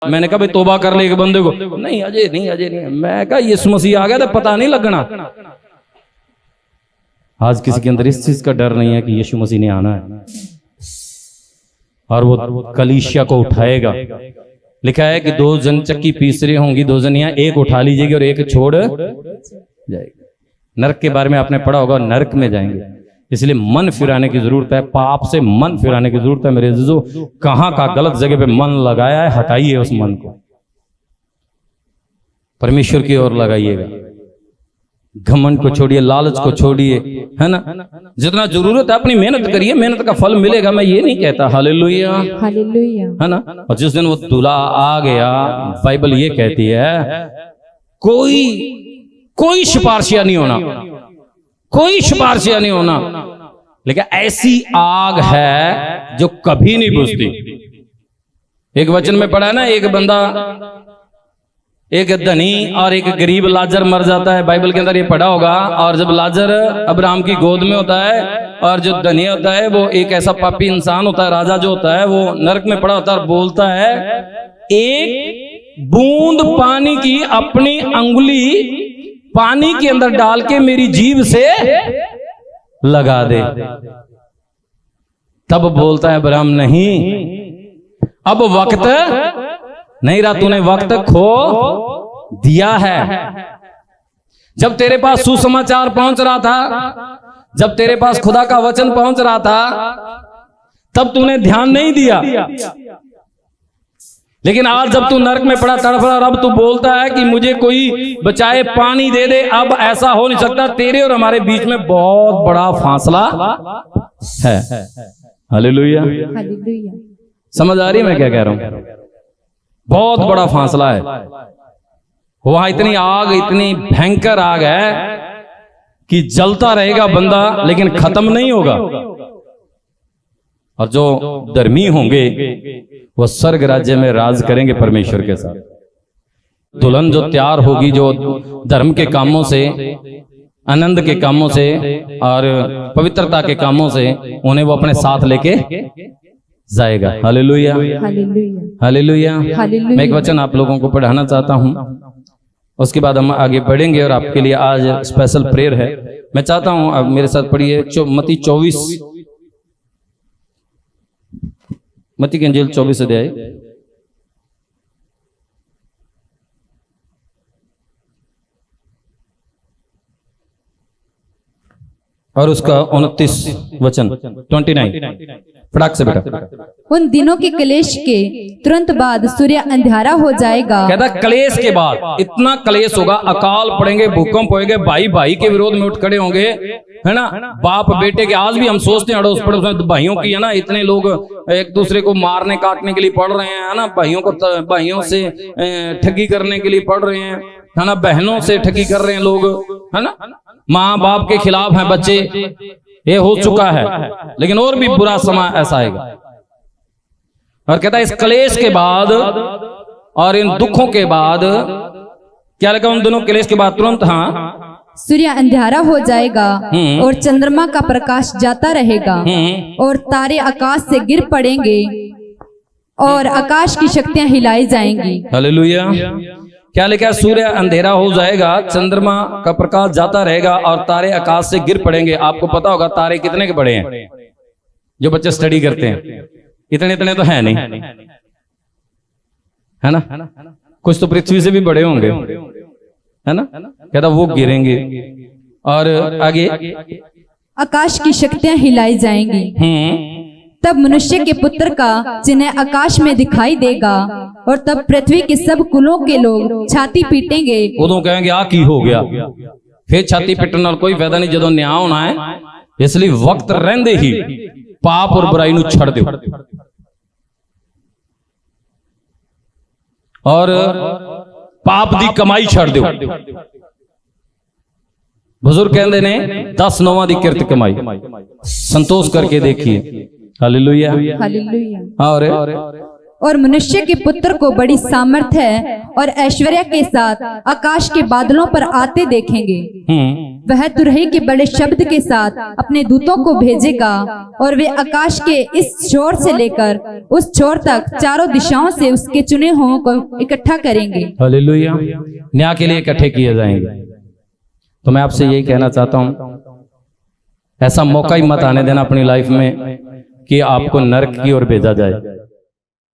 मैंने कहा भाई तोबा कर ले एक बंदे को, नहीं अजय नहीं। मैं कहा यीशु मसीह आ गया तो पता नहीं लगना। आज किसी के अंदर इस चीज का डर नहीं है कि यीशु मसीह ने आना है और वो कलीसिया को उठाएगा। लिखा है कि 2 जन चक्की पीस रही होंगी, 2 जन यहाँ, एक उठा लीजिएगी और एक छोड़ जाएगी। नरक के बारे में आपने पढ़ा होगा, नरक में जाएंगे। इसलिए मन फिराने की जरूरत है, पाप से मन फिराने की जरूरत है। मेरे अजीजों, कहां का गलत जगह पे मन लगाया है, हटाइए उस मन को, परमेश्वर की ओर लगाइएगा। घमंड को छोड़िए, लालच को छोड़िए, है ना। जितना जरूरत है अपनी मेहनत करिए, मेहनत का फल मिलेगा, मैं ये नहीं कहता। हालेलुया, हालेलुया, है ना। और जिस दिन वो दूल्हा आ गया, बाइबल ये कहती है कोई सिफारिशिया नहीं होना, कोई सिफारिशिया नहीं होना, लेकिन ऐसी आग है जो कभी नहीं बुझती। एक वचन में पढ़ा है ना, एक बंदा, एक धनी और एक गरीब लाजर मर जाता है, बाइबल के अंदर ये पढ़ा होगा। और जब लाजर अब्राहम की गोद में होता है और जो धनी होता है वो एक ऐसा पापी इंसान होता है, राजा जो होता है वो नरक में पड़ा होता है और बोलता है एक बूंद पानी की अपनी अंगुली पानी के अंदर डाल के मेरी जीभ से लगा दे। तब बोलता है अब्राहम नहीं, अब वक्त नहीं रहा, तूने वक्त खो दिया है। जब तेरे पास सुसमाचार पहुंच रहा था, जब तेरे पास खुदा का वचन पहुंच रहा था, तब तूने ध्यान नहीं दिया। लेकिन आज जब तू नरक में पड़ा तड़फ रहा और अब तू बोलता है कि मुझे कोई बचाए, पानी दे दे, अब ऐसा हो नहीं सकता। तेरे और हमारे बीच में बहुत बड़ा फासला है। Hallelujah, hallelujah. समझ आ रही है मैं क्या कह रहा हूं? बहुत बड़ा फासला है। वहां इतनी आग, इतनी भयंकर आग है कि जलता रहेगा बंदा लेकिन खत्म नहीं होगा। और जो धर्मी होंगे वो स्वर्ग राज्य में राज करेंगे परमेश्वर के साथ। दुल्हन जो तैयार होगी, जो धर्म के कामों से, आनंद के कामों से और पवित्रता के कामों से, उन्हें वो अपने साथ लेके जाएगा। Hallelujah, hallelujah, hallelujah. मैं एक वचन आप लोगों को पढ़ाना चाहता हूं, उसके बाद हम आगे बढ़ेंगे। और आपके लिए आज स्पेशल प्रेयर है। मैं चाहता हूं आप मेरे साथ पढ़िए मत्ती 24, मत्ती की इंजील 24 अध्याय और उसका 29 वचन 29। फटाक से बेटा। उन दिनों के क्लेश के तुरंत बाद सूर्य अंधियारा हो जाएगा। कहता क्लेश के बाद इतना क्लेश होगा, अकाल पड़ेंगे, भूकंप होएंगे, भाई भाई के विरोध में उठ खड़े होंगे, है ना। बाप बेटे के, आज भी हम सोचते हैं अड़ोस पड़ोस में भाइयों की, है ना, इतने लोग एक दूसरे को मारने काटने के लिए पड़ रहे हैं, है ना। भाइयों से ठगी करने के लिए पड़ रहे हैं, है ना। बहनों से ठगी कर रहे हैं लोग, है ना। माँ बाप के खिलाफ हैं बच्चे, ये हो चुका है। लेकिन और भी बुरा समय ऐसा आएगा। और कहता है इस क्लेश के बाद और इन दुखों के बाद, क्या लगा उन दोनों क्लेश के बाद तुरंत, हाँ, सूर्य अंधियारा हो जाएगा और चंद्रमा का प्रकाश जाता रहेगा और तारे आकाश से गिर पड़ेंगे और आकाश की शक्तियां हिलाई जाएंगी। हालेलुया। क्या लिखा है? सूर्य अंधेरा हो जाएगा, चंद्रमा का प्रकाश जाता रहेगा और तारे आकाश से गिर पड़ेंगे। आपको पता होगा तारे कितने के बड़े हैं? जो बच्चे स्टडी करते हैं, इतने तो है नहीं, है ना। कुछ तो पृथ्वी से भी बड़े होंगे, है ना। कहता वो गिरेंगे और आगे आकाश की शक्तियां हिलाई जाएंगी। तब मनुष्य के पुत्र का चिन्ह आकाश में दिखाई देगा और तब पृथ्वी के सब कुलों के लोग छाती पीटेंगे। उदों कहेंगे आ की हो गया, फिर छाती पीटने वाला कोई फायदा नहीं, जो न्याय होना है। इसलिए वक्त रहंदे ही पाप और बुराई नू छड़ दो और पाप दी कमाई छड़ दो। बुजुर्ग कहते ने 10 नौवां दी किरत कमाई, संतोष करके देखिए। Hallelujah, hallelujah. और मनुष्य के पुत्र को बड़ी सामर्थ है और ऐश्वर्य के साथ आकाश के बादलों पर आते देखेंगे। वह तुरही के बड़े शब्द के साथ अपने दूतों को भेजेगा और वे आकाश के इस छोर से लेकर उस छोर तक चारों दिशाओं से उसके चुने हुओं को इकट्ठा करेंगे। हालेलुया। न्याय के लिए इकट्ठे किए जाएंगे। तो मैं आपसे यही कहना चाहता हूं, ऐसा मौका ही मत आने देना अपनी लाइफ में कि आपको नरक की ओर भेजा जाए।